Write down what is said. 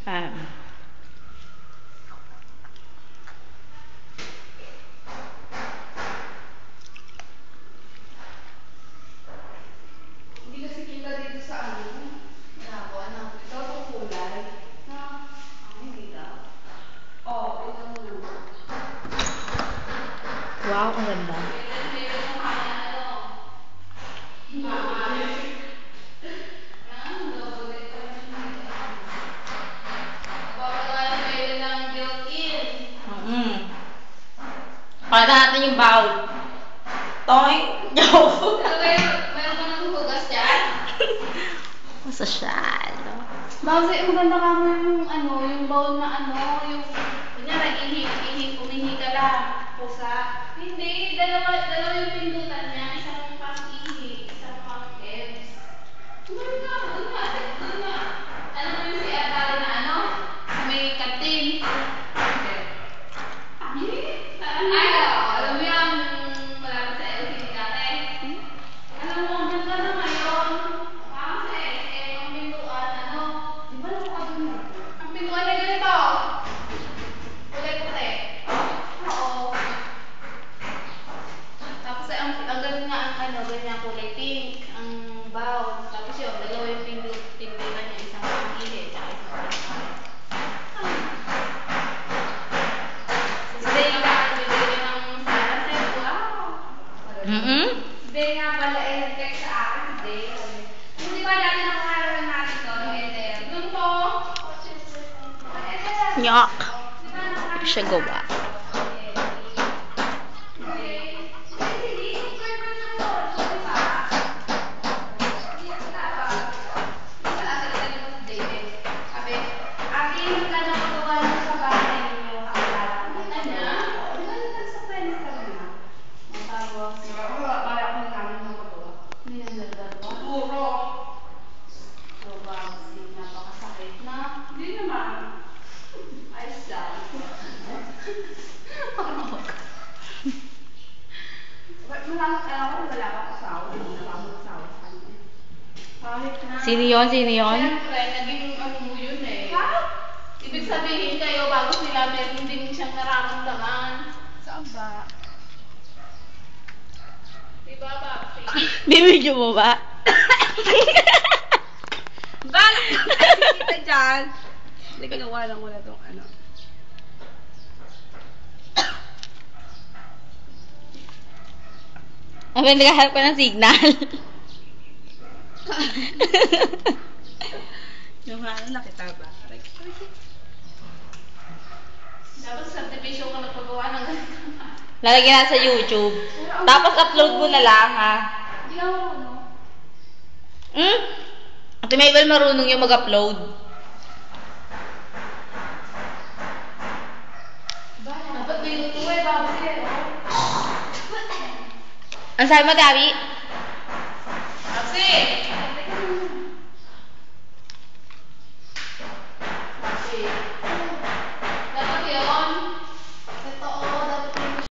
Um, Hindi kasi kita dito sa ano. Ano. Ito itong kulay. Na, hindi daw. Oo, ito mo naman. wow, ang ganda. Meron mo kaya ano. Bakit? Pakita natin yung bowl. Toy! Joke! Meron ka ng hugas dyan? Masosyal. Bakit maganda ka mo yung ano, yung bowl na ano, yung kunyari umihi ka lang, pusa. Hindi, dalawa yung pindutan niya, isang pang ihi, isang pang ebs. Doon nga. Ano mo yung si Atari na ano? Sa may kantin. Ay, alam mo yan, malapit sa LCD dati. Alam mo, ang ganda na ngayon. Parang sa SM, ang pintuan, ano, di ba lang ako dun? Ang pintuan na ganito. Kulay puti. Oo. Tapos ang ganda nga ang ano, ganyan kulay pink, ang bowl. Tapos yun, dalawa yung pintuan niya, isang pang-ihi, tsaka isang pang-ihi. Today nga bibigyan ng Sarah set. Wow! Today nga pala text sa akin today. Hindi ba dati nakakaroon natin to, yung Eder? Doon po. Nyak. Siya gawa. Sino yun? Siyempre, naging ano mo yun eh. Ibig sabihin kayo, bago sila, meron din siyang nararamdaman. Saan ba? Diba, Babsi? Bibidyo mo ba? Bakit? Kita dyan. Hindi ko gawa lang muna itong ano. Ang naghahanap ka ng signal. Yung ano, nakita ba? Dapat subdivision ka nagpagawa ng ganito. Lalagyan na sa YouTube. Tapos upload mo na lang, ha? Hindi ako marunong. Ate Mabel marunong yung mag-upload. Dapat may luto eh, bago siya. Ang sabi mo, Dabi? Kasi,